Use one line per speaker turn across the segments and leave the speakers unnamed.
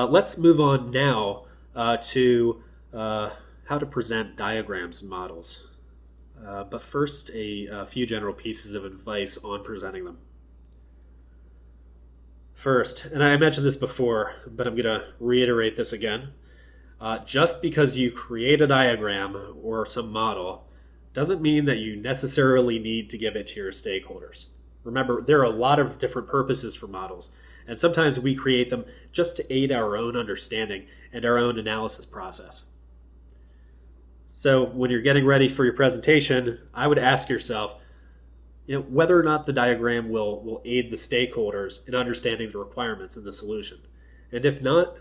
Let's move on now to how to present diagrams and models. But first, a few general pieces of advice on presenting them. First, and I mentioned this before, but I'm going to reiterate this again. Just because you create a diagram or some model doesn't mean that you necessarily need to give it to your stakeholders. Remember, there are a lot of different purposes for models, and sometimes we create them just to aid our own understanding and our own analysis process. So when you're getting ready for your presentation, I would ask yourself, whether or not the diagram will aid the stakeholders in understanding the requirements and the solution. And if not,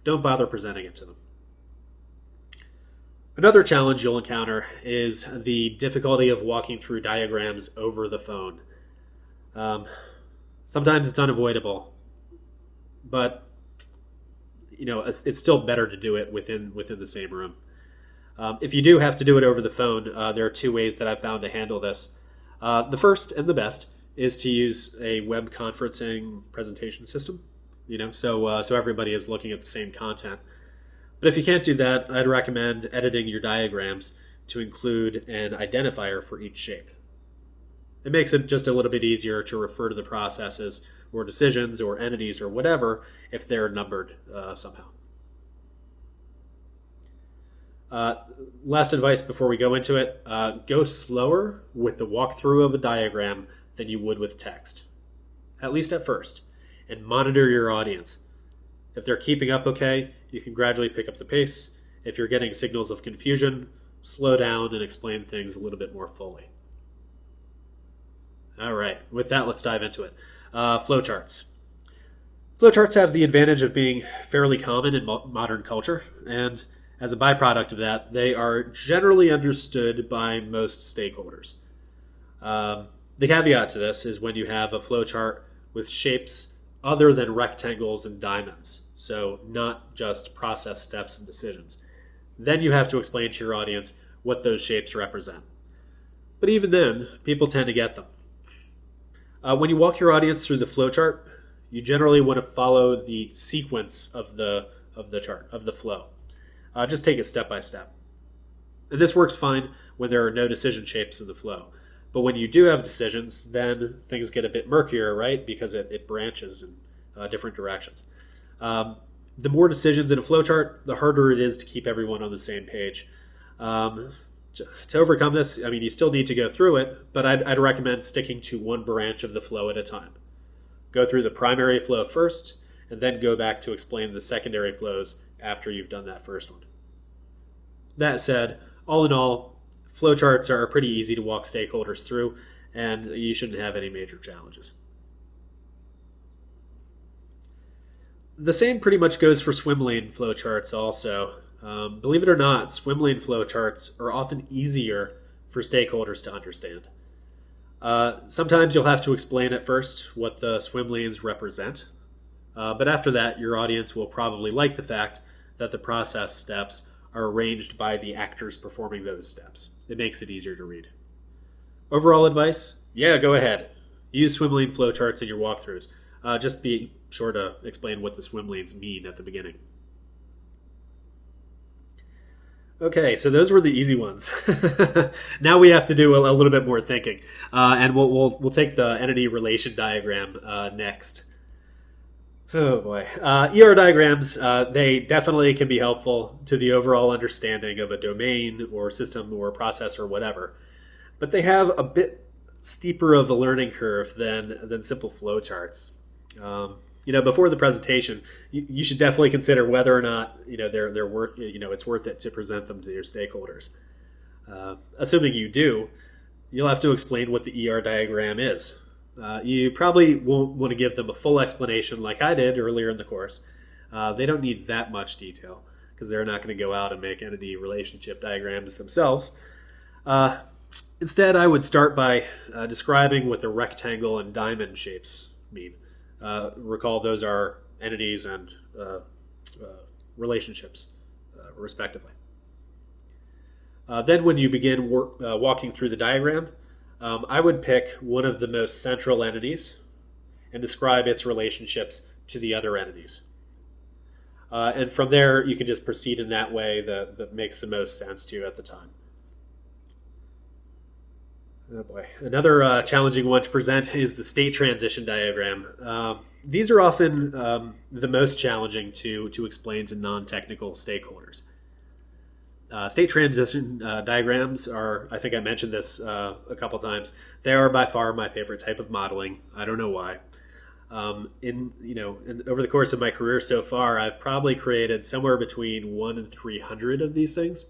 don't bother presenting it to them. Another challenge you'll encounter is the difficulty of walking through diagrams over the phone. Sometimes it's unavoidable, but it's still better to do it within the same room. If you do have to do it over the phone, there are two ways that I've found to handle this. The first and the best is to use a web conferencing presentation system, so everybody is looking at the same content. But if you can't do that, I'd recommend editing your diagrams to include an identifier for each shape. It makes it just a little bit easier to refer to the processes or decisions or entities or whatever if they're numbered somehow. Last advice before we go into it, go slower with the walkthrough of a diagram than you would with text, at least at first, and monitor your audience. If they're keeping up okay, you can gradually pick up the pace. If you're getting signals of confusion, slow down and explain things a little bit more fully. All right, with that, let's dive into it. Flowcharts. Flowcharts have the advantage of being fairly common in modern culture, and as a byproduct of that, they are generally understood by most stakeholders. The caveat to this is when you have a flowchart with shapes other than rectangles and diamonds, so not just process steps and decisions. Then you have to explain to your audience what those shapes represent. But even then, people tend to get them. When you walk your audience through the flowchart, you generally want to follow the sequence of the chart, of the flow. Just take it step by step. And this works fine when there are no decision shapes in the flow. But when you do have decisions, then things get a bit murkier, right? Because it branches in different directions. The more decisions in a flowchart, the harder it is to keep everyone on the same page. To overcome this, you still need to go through it, but I'd recommend sticking to one branch of the flow at a time. Go through the primary flow first, and then go back to explain the secondary flows after you've done that first one. That said, all in all, flowcharts are pretty easy to walk stakeholders through, and you shouldn't have any major challenges. The same pretty much goes for swim lane flowcharts also. Believe it or not, swim lane flowcharts are often easier for stakeholders to understand. Sometimes you'll have to explain at first what the swim lanes represent, but after that, your audience will probably like the fact that the process steps are arranged by the actors performing those steps. It makes it easier to read. Overall advice? Yeah, go ahead. Use swim lane flowcharts in your walkthroughs. Just be sure to explain what the swim lanes mean at the beginning. Okay, so those were the easy ones. Now we have to do a little bit more thinking, and we'll take the entity relation diagram next. Oh boy, ER diagrams, they definitely can be helpful to the overall understanding of a domain or system or process or whatever, but they have a bit steeper of a learning curve than simple flowcharts. Before the presentation, you should definitely consider whether or not they're worth it's worth it to present them to your stakeholders. Assuming you do, you'll have to explain what the ER diagram is. You probably won't want to give them a full explanation like I did earlier in the course. They don't need that much detail because they're not going to go out and make entity relationship diagrams themselves. Instead, I would start by describing what the rectangle and diamond shapes mean. Recall those are entities and relationships, respectively. Then when you begin walking through the diagram, I would pick one of the most central entities and describe its relationships to the other entities. And from there, you can just proceed in that way that makes the most sense to you at the time. Oh boy. Another challenging one to present is the state transition diagram. These are often the most challenging to explain to non-technical stakeholders. State transition diagrams are, I think I mentioned this a couple times, they are by far my favorite type of modeling. I don't know why. Over the course of my career so far, I've probably created somewhere between 1 and 300 of these things.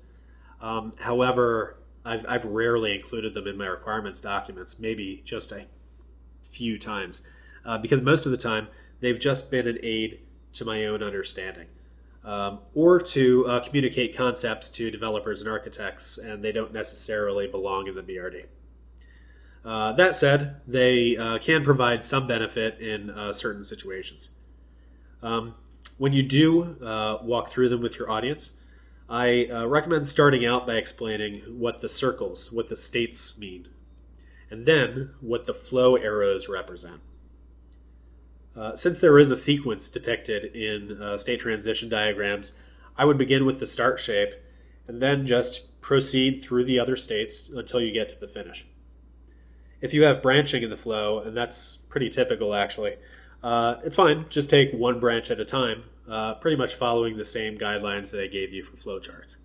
However, I've rarely included them in my requirements documents, maybe just a few times, because most of the time they've just been an aid to my own understanding, or to communicate concepts to developers and architects, and they don't necessarily belong in the BRD. That said, they can provide some benefit in certain situations. When you do walk through them with your audience, I recommend starting out by explaining what the circles, what the states mean, and then what the flow arrows represent. Since there is a sequence depicted in state transition diagrams, I would begin with the start shape and then just proceed through the other states until you get to the finish. If you have branching in the flow, and that's pretty typical actually, it's fine. Just take one branch at a time, pretty much following the same guidelines that I gave you for flowcharts.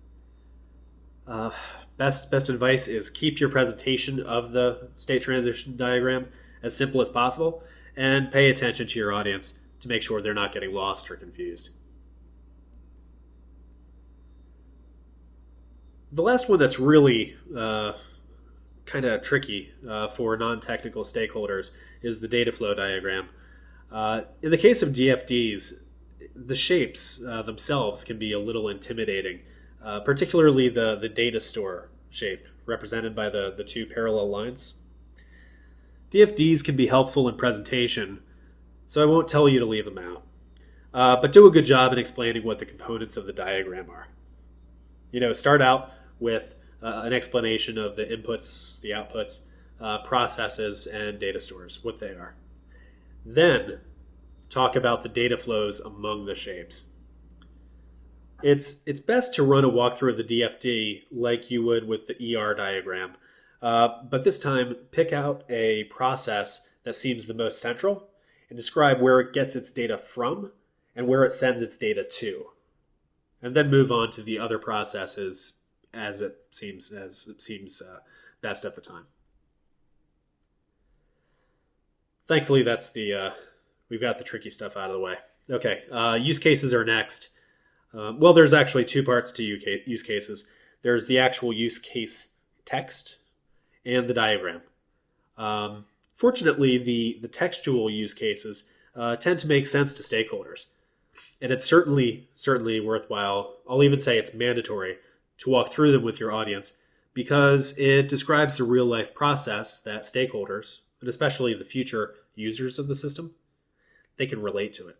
Best advice is keep your presentation of the state transition diagram as simple as possible, and pay attention to your audience to make sure they're not getting lost or confused. The last one that's really kind of tricky for non-technical stakeholders is the data flow diagram. In the case of DFDs, the shapes themselves can be a little intimidating, particularly the data store shape represented by the two parallel lines. DFDs can be helpful in presentation, so I won't tell you to leave them out, but do a good job in explaining what the components of the diagram are. Start out with an explanation of the inputs, the outputs, processes, and data stores, what they are. Then talk about the data flows among the shapes. It's best to run a walkthrough of the DFD like you would with the ER diagram, but this time pick out a process that seems the most central and describe where it gets its data from and where it sends its data to, and then move on to the other processes as it seems best at the time. Thankfully, we've got the tricky stuff out of the way. Okay, use cases are next. Well, there's actually two parts to use cases. There's the actual use case text and the diagram. Fortunately, the textual use cases tend to make sense to stakeholders, and it's certainly worthwhile. I'll even say it's mandatory to walk through them with your audience, because it describes the real-life process that stakeholders, and especially the future users of the system, they can relate to it.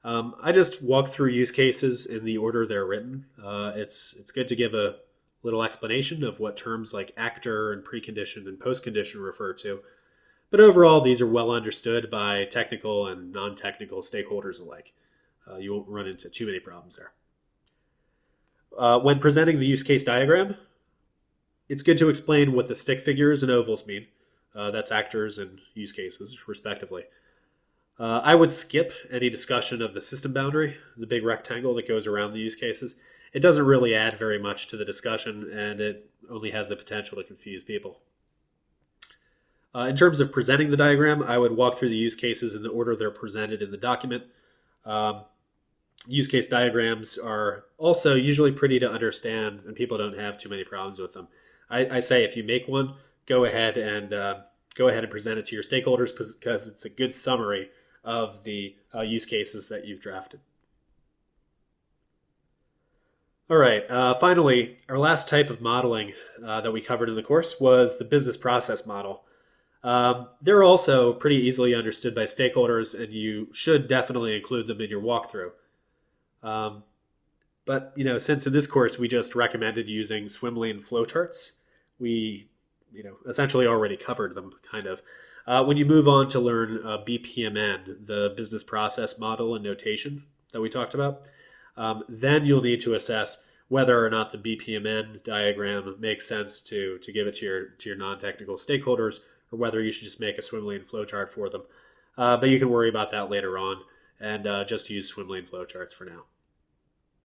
I just walk through use cases in the order they're written. It's good to give a little explanation of what terms like actor and precondition and postcondition refer to, but overall these are well understood by technical and non-technical stakeholders alike. You won't run into too many problems there. When presenting the use case diagram, it's good to explain what the stick figures and ovals mean. That's actors and use cases, respectively. I would skip any discussion of the system boundary, the big rectangle that goes around the use cases. It doesn't really add very much to the discussion, and it only has the potential to confuse people. In terms of presenting the diagram, I would walk through the use cases in the order they're presented in the document. Use case diagrams are also usually pretty to understand, and people don't have too many problems with them. I say if you make one, go ahead and present it to your stakeholders, because it's a good summary of the use cases that you've drafted. All right, finally, our last type of modeling that we covered in the course was the business process model. They're also pretty easily understood by stakeholders, and you should definitely include them in your walkthrough. But since in this course we just recommended using Swimlane flowcharts, we essentially already covered them, kind of. When you move on to learn BPMN, the business process model and notation, that we talked about. Then you'll need to assess whether or not the BPMN diagram makes sense to give it to your non-technical stakeholders, or whether you should just make a swim lane flowchart for them. But you can worry about that later on, and just use swim lane flowcharts for now.